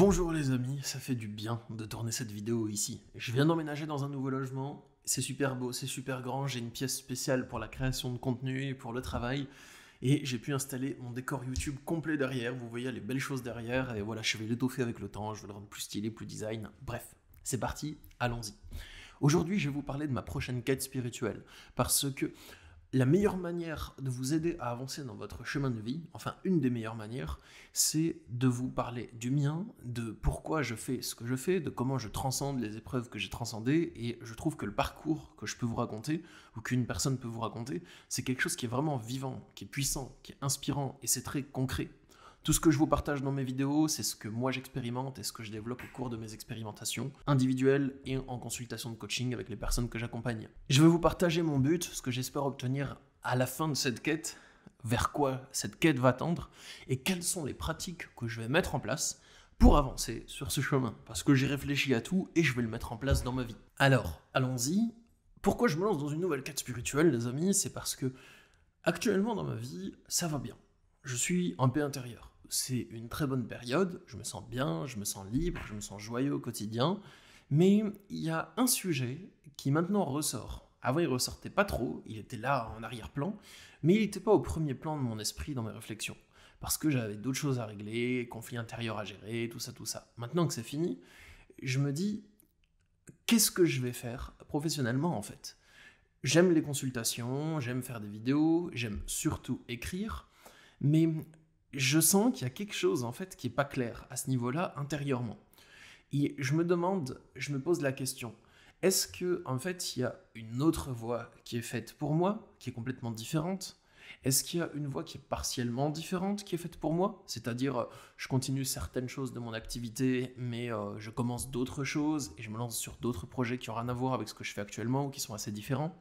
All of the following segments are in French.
Bonjour les amis, ça fait du bien de tourner cette vidéo ici. Je viens d'emménager dans un nouveau logement, c'est super beau, c'est super grand, j'ai une pièce spéciale pour la création de contenu et pour le travail, et j'ai pu installer mon décor YouTube complet derrière, vous voyez les belles choses derrière, et voilà, je vais l'étoffer avec le temps, je vais le rendre plus stylé, plus design, bref, c'est parti, allons-y. Aujourd'hui, je vais vous parler de ma prochaine quête spirituelle, parce que la meilleure manière de vous aider à avancer dans votre chemin de vie, enfin une des meilleures manières, c'est de vous parler du mien, de pourquoi je fais ce que je fais, de comment je transcende les épreuves que j'ai transcendées, et je trouve que le parcours que je peux vous raconter, ou qu'une personne peut vous raconter, c'est quelque chose qui est vraiment vivant, qui est puissant, qui est inspirant, et c'est très concret. Tout ce que je vous partage dans mes vidéos, c'est ce que moi j'expérimente et ce que je développe au cours de mes expérimentations individuelles et en consultation de coaching avec les personnes que j'accompagne. Je vais vous partager mon but, ce que j'espère obtenir à la fin de cette quête, vers quoi cette quête va tendre et quelles sont les pratiques que je vais mettre en place pour avancer sur ce chemin. Parce que j'ai réfléchi à tout et je vais le mettre en place dans ma vie. Alors, allons-y. Pourquoi je me lance dans une nouvelle quête spirituelle, les amis? C'est parce que actuellement dans ma vie, ça va bien. Je suis en paix intérieure. C'est une très bonne période, je me sens bien, je me sens libre, je me sens joyeux au quotidien, mais il y a un sujet qui maintenant ressort. Avant, il ressortait pas trop, il était là en arrière-plan, mais il n'était pas au premier plan de mon esprit dans mes réflexions, parce que j'avais d'autres choses à régler, conflits intérieurs à gérer, tout ça, tout ça. Maintenant que c'est fini, je me dis, qu'est-ce que je vais faire professionnellement en fait? J'aime les consultations, j'aime faire des vidéos, j'aime surtout écrire, mais je sens qu'il y a quelque chose en fait qui est pas clair à ce niveau-là intérieurement. Et je me pose la question, est-ce que en fait il y a une autre voie qui est faite pour moi, qui est complètement différente? Est-ce qu'il y a une voie qui est partiellement différente qui est faite pour moi? C'est-à-dire, je continue certaines choses de mon activité, mais je commence d'autres choses et je me lance sur d'autres projets qui n'ont rien à voir avec ce que je fais actuellement ou qui sont assez différents?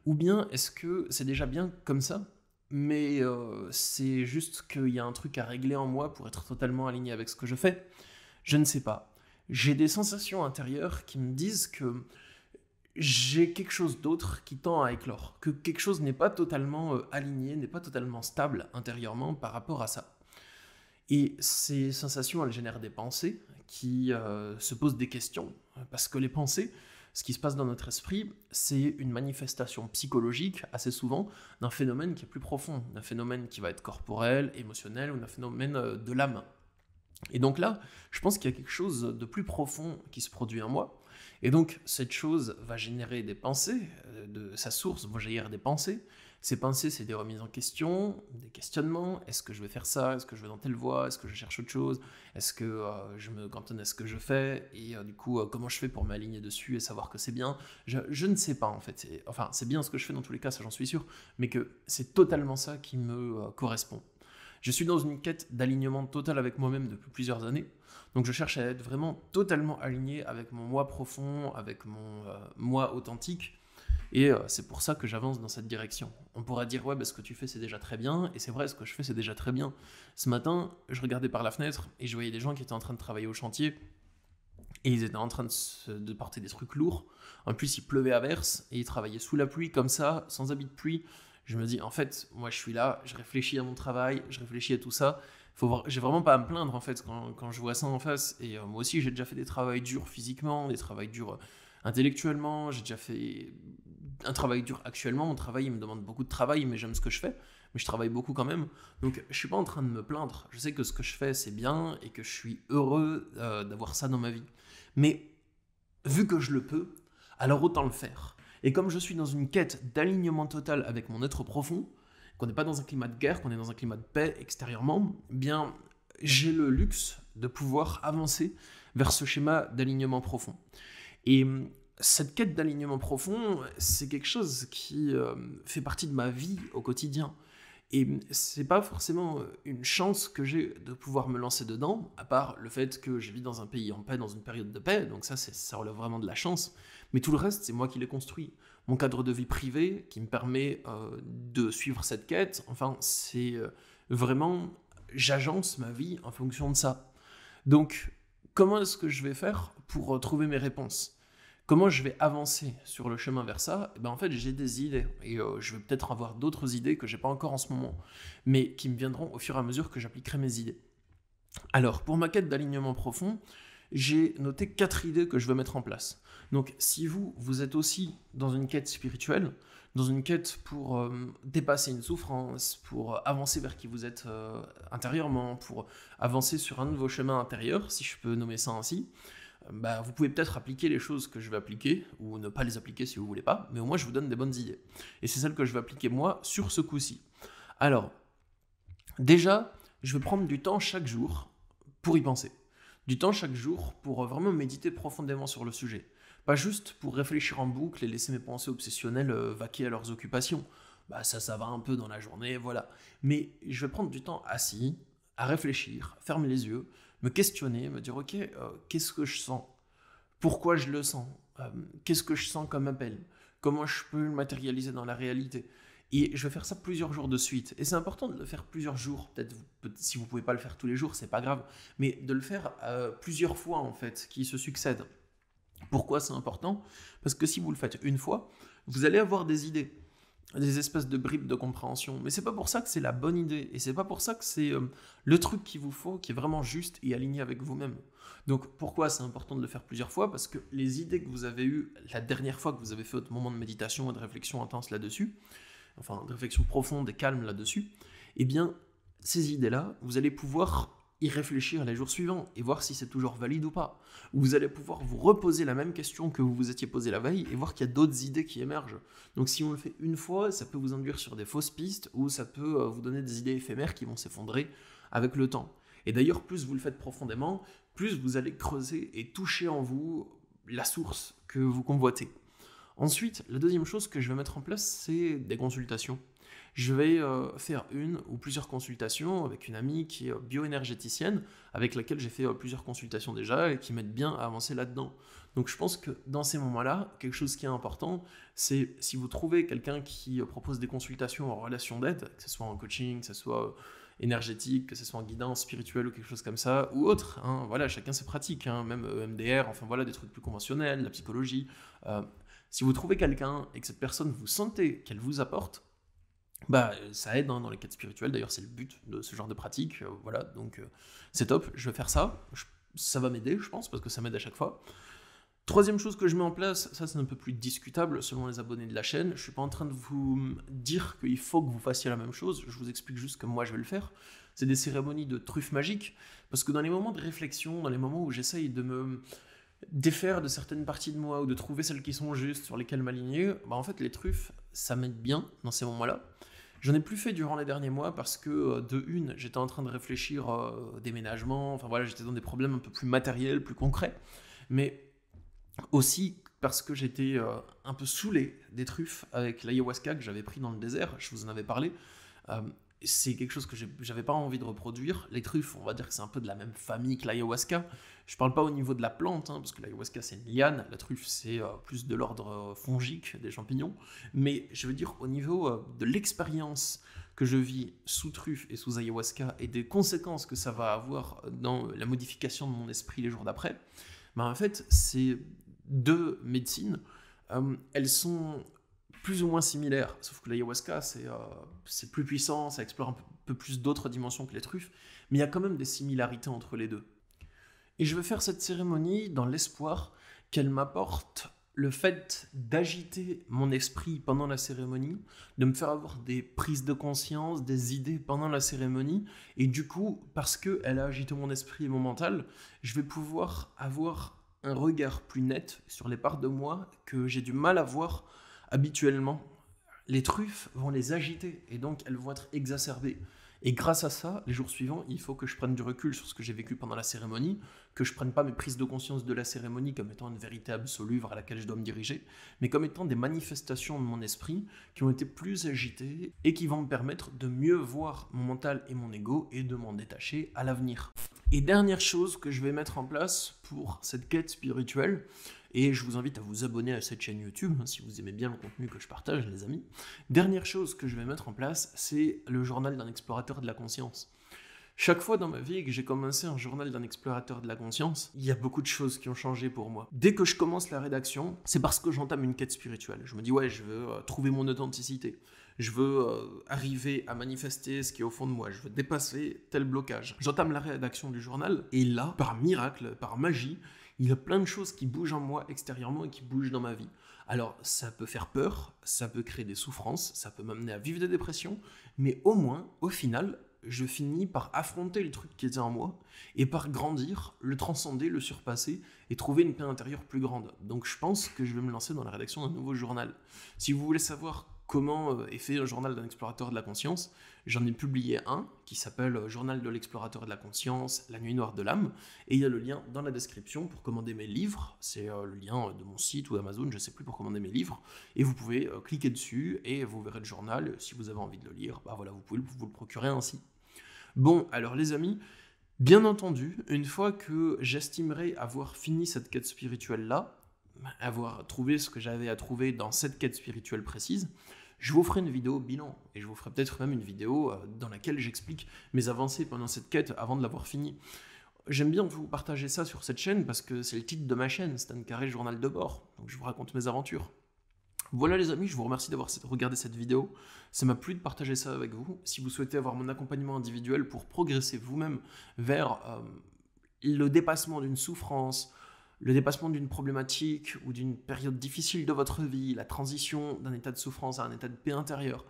Ou bien est-ce que c'est déjà bien comme ça? Mais c'est juste qu'il y a un truc à régler en moi pour être totalement aligné avec ce que je fais. Je ne sais pas. J'ai des sensations intérieures qui me disent que j'ai quelque chose d'autre qui tend à éclore, que quelque chose n'est pas totalement aligné, n'est pas totalement stable intérieurement par rapport à ça. Et ces sensations, elles génèrent des pensées qui se posent des questions, parce que les pensées, ce qui se passe dans notre esprit, c'est une manifestation psychologique, assez souvent, d'un phénomène qui est plus profond, d'un phénomène qui va être corporel, émotionnel, ou d'un phénomène de l'âme. Et donc là, je pense qu'il y a quelque chose de plus profond qui se produit en moi, et donc cette chose va générer des pensées, de sa source va jaillir des pensées. Ces pensées, c'est des remises en question, des questionnements. Est-ce que je vais faire ça? Est-ce que je vais dans telle voie? Est-ce que je cherche autre chose? Est-ce que je me cantonne à ce que je fais? Et du coup, comment je fais pour m'aligner dessus et savoir que c'est bien? Je ne sais pas en fait. Enfin, c'est bien ce que je fais dans tous les cas, ça j'en suis sûr, mais que c'est totalement ça qui me correspond. Je suis dans une quête d'alignement total avec moi-même depuis plusieurs années, donc je cherche à être vraiment totalement aligné avec mon moi profond, avec mon moi authentique, et c'est pour ça que j'avance dans cette direction. On pourra dire, ouais, bah, ce que tu fais c'est déjà très bien, et c'est vrai, ce que je fais c'est déjà très bien. Ce matin, je regardais par la fenêtre, et je voyais des gens qui étaient en train de travailler au chantier, et ils étaient en train de porter des trucs lourds. En plus, il pleuvait à verse, et ils travaillaient sous la pluie, comme ça, sans habit de pluie. Je me dis, en fait, moi je suis là, je réfléchis à mon travail, je réfléchis à tout ça. J'ai vraiment pas à me plaindre en fait quand je vois ça en face. Et moi aussi, j'ai déjà fait des travails durs physiquement, des travails durs intellectuellement. J'ai déjà fait un travail dur actuellement. Mon travail, il me demande beaucoup de travail, mais j'aime ce que je fais. Mais je travaille beaucoup quand même. Donc je suis pas en train de me plaindre. Je sais que ce que je fais, c'est bien et que je suis heureux d'avoir ça dans ma vie. Mais vu que je le peux, alors autant le faire. Et comme je suis dans une quête d'alignement total avec mon être profond, qu'on n'est pas dans un climat de guerre, qu'on est dans un climat de paix extérieurement, eh bien j'ai le luxe de pouvoir avancer vers ce schéma d'alignement profond. Et cette quête d'alignement profond, c'est quelque chose qui fait partie de ma vie au quotidien. Et c'est pas forcément une chance que j'ai de pouvoir me lancer dedans, à part le fait que je vis dans un pays en paix, dans une période de paix, donc ça relève vraiment de la chance. Mais tout le reste, c'est moi qui l'ai construit. Mon cadre de vie privé qui me permet de suivre cette quête, enfin, c'est vraiment, j'agence ma vie en fonction de ça. Donc, comment est-ce que je vais faire pour trouver mes réponses? Comment je vais avancer sur le chemin vers ça? Eh ben en fait, j'ai des idées, et je vais peut-être avoir d'autres idées que j'ai pas encore en ce moment, mais qui me viendront au fur et à mesure que j'appliquerai mes idées. Alors, pour ma quête d'alignement profond, j'ai noté 4 idées que je veux mettre en place. Donc, si vous êtes aussi dans une quête spirituelle, dans une quête pour dépasser une souffrance, pour avancer vers qui vous êtes intérieurement, pour avancer sur un de vos chemins intérieurs, si je peux nommer ça ainsi, bah, vous pouvez peut-être appliquer les choses que je vais appliquer, ou ne pas les appliquer si vous voulez pas, mais au moins je vous donne des bonnes idées. Et c'est celles que je vais appliquer moi sur ce coup-ci. Alors, déjà, je vais prendre du temps chaque jour pour y penser. Du temps chaque jour pour vraiment méditer profondément sur le sujet. Pas juste pour réfléchir en boucle et laisser mes pensées obsessionnelles vaquer à leurs occupations. Bah ça va un peu dans la journée, voilà. Mais je vais prendre du temps assis, à réfléchir, fermer les yeux, me questionner, me dire ok, qu'est-ce que je sens? Pourquoi je le sens? Qu'est-ce que je sens comme appel? Comment je peux le matérialiser dans la réalité? Et je vais faire ça plusieurs jours de suite. Et c'est important de le faire plusieurs jours. Si vous ne pouvez pas le faire tous les jours, c'est pas grave. Mais de le faire plusieurs fois, en fait, qui se succèdent. Pourquoi c'est important? Parce que si vous le faites une fois, vous allez avoir des idées, des espèces de bribes de compréhension. Mais c'est pas pour ça que c'est la bonne idée. Et c'est pas pour ça que c'est le truc qu'il vous faut, qui est vraiment juste et aligné avec vous-même. Donc pourquoi c'est important de le faire plusieurs fois? Parce que les idées que vous avez eues la dernière fois que vous avez fait votre moment de méditation et de réflexion intense là-dessus, enfin de réflexion profonde et calme là-dessus, eh bien, ces idées-là, vous allez pouvoir y réfléchir les jours suivants et voir si c'est toujours valide ou pas. Vous allez pouvoir vous reposer la même question que vous vous étiez posée la veille et voir qu'il y a d'autres idées qui émergent. Donc si on le fait une fois, ça peut vous induire sur des fausses pistes ou ça peut vous donner des idées éphémères qui vont s'effondrer avec le temps. Et d'ailleurs, plus vous le faites profondément, plus vous allez creuser et toucher en vous la source que vous convoitez. Ensuite, la deuxième chose que je vais mettre en place, c'est des consultations. Je vais faire une ou plusieurs consultations avec une amie qui est bioénergéticienne, avec laquelle j'ai fait plusieurs consultations déjà et qui m'aide bien à avancer là-dedans. Donc je pense que dans ces moments-là, quelque chose qui est important, c'est si vous trouvez quelqu'un qui propose des consultations en relation d'aide, que ce soit en coaching, que ce soit énergétique, que ce soit en guidance spirituelle ou quelque chose comme ça, ou autre, hein, voilà, chacun ses pratiques, hein, même EMDR, enfin voilà, des trucs plus conventionnels, la psychologie. Si vous trouvez quelqu'un et que cette personne, vous sentez qu'elle vous apporte, bah ça aide hein, dans les quêtes spirituelles, d'ailleurs c'est le but de ce genre de pratique, voilà, donc c'est top, je vais faire ça, ça va m'aider je pense, parce que ça m'aide à chaque fois. Troisième chose que je mets en place, ça c'est un peu plus discutable selon les abonnés de la chaîne, je suis pas en train de vous dire qu'il faut que vous fassiez la même chose, je vous explique juste que moi je vais le faire, c'est des cérémonies de truffes magiques, parce que dans les moments de réflexion, dans les moments où j'essaye de me défaire de certaines parties de moi ou de trouver celles qui sont justes sur lesquelles m'aligner, bah en fait les truffes ça m'aide bien dans ces moments-là. J'en ai plus fait durant les derniers mois parce que de une j'étais en train de réfléchir déménagement, enfin voilà j'étais dans des problèmes un peu plus matériels, plus concrets, mais aussi parce que j'étais un peu saoulé des truffes avec l'ayahuasca que j'avais pris dans le désert, je vous en avais parlé. Euh, c'est quelque chose que j'avais pas envie de reproduire. Les truffes, on va dire que c'est un peu de la même famille que l'ayahuasca. Je parle pas au niveau de la plante, hein, parce que l'ayahuasca c'est une liane, la truffe c'est plus de l'ordre fongique des champignons. Mais je veux dire au niveau de l'expérience que je vis sous truffe et sous ayahuasca et des conséquences que ça va avoir dans la modification de mon esprit les jours d'après, bah en fait c'est deux médecines. Elles sont plus ou moins similaires, sauf que l'ayahuasca c'est plus puissant, ça explore un peu plus d'autres dimensions que les truffes, mais il y a quand même des similarités entre les deux. Et je vais faire cette cérémonie dans l'espoir qu'elle m'apporte le fait d'agiter mon esprit pendant la cérémonie, de me faire avoir des prises de conscience, des idées pendant la cérémonie, et du coup, parce qu'elle a agité mon esprit et mon mental, je vais pouvoir avoir un regard plus net sur les parts de moi que j'ai du mal à voir habituellement. Les truffes vont les agiter et donc elles vont être exacerbées. Et grâce à ça, les jours suivants, il faut que je prenne du recul sur ce que j'ai vécu pendant la cérémonie, que je prenne pas mes prises de conscience de la cérémonie comme étant une vérité absolue vers laquelle je dois me diriger, mais comme étant des manifestations de mon esprit qui ont été plus agitées et qui vont me permettre de mieux voir mon mental et mon ego et de m'en détacher à l'avenir. Et dernière chose que je vais mettre en place pour cette quête spirituelle, et je vous invite à vous abonner à cette chaîne YouTube, si vous aimez bien le contenu que je partage, les amis. Dernière chose que je vais mettre en place, c'est le journal d'un explorateur de la conscience. Chaque fois dans ma vie que j'ai commencé un journal d'un explorateur de la conscience, il y a beaucoup de choses qui ont changé pour moi. Dès que je commence la rédaction, c'est parce que j'entame une quête spirituelle. Je me dis, ouais, je veux trouver mon authenticité. je veux arriver à manifester ce qui est au fond de moi, je veux dépasser tel blocage. J'entame la rédaction du journal, et là, par miracle, par magie, il y a plein de choses qui bougent en moi extérieurement et qui bougent dans ma vie. Alors, ça peut faire peur, ça peut créer des souffrances, ça peut m'amener à vivre des dépressions, mais au moins, au final, je finis par affronter le truc qui était en moi et par grandir, le transcender, le surpasser et trouver une paix intérieure plus grande. Donc je pense que je vais me lancer dans la rédaction d'un nouveau journal. Si vous voulez savoir comment est fait un journal d'un explorateur de la conscience, j'en ai publié un qui s'appelle Journal de l'explorateur de la conscience, la nuit noire de l'âme, et il y a le lien dans la description pour commander mes livres, c'est le lien de mon site ou d'Amazon, je ne sais plus, pour commander mes livres, et vous pouvez cliquer dessus et vous verrez le journal, si vous avez envie de le lire, bah voilà, vous pouvez vous le procurer ainsi. Bon, alors les amis, bien entendu, une fois que j'estimerai avoir fini cette quête spirituelle-là, avoir trouvé ce que j'avais à trouver dans cette quête spirituelle précise, je vous ferai une vidéo bilan, et je vous ferai peut-être même une vidéo dans laquelle j'explique mes avancées pendant cette quête avant de l'avoir finie. J'aime bien vous partager ça sur cette chaîne parce que c'est le titre de ma chaîne, Stan Carré Journal de bord, donc je vous raconte mes aventures. Voilà les amis, je vous remercie d'avoir regardé cette vidéo, ça m'a plu de partager ça avec vous. Si vous souhaitez avoir mon accompagnement individuel pour progresser vous-même vers le dépassement d'une souffrance, le dépassement d'une problématique ou d'une période difficile de votre vie, la transition d'un état de souffrance à un état de paix intérieure,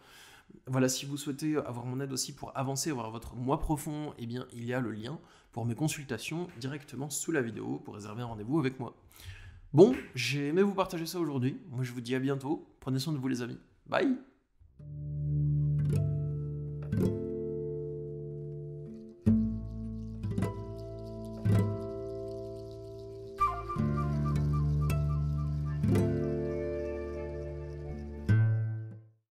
voilà, si vous souhaitez avoir mon aide aussi pour avancer vers votre moi profond, eh bien il y a le lien pour mes consultations directement sous la vidéo pour réserver un rendez-vous avec moi. Bon, j'ai aimé vous partager ça aujourd'hui. Moi, je vous dis à bientôt. Prenez soin de vous, les amis. Bye!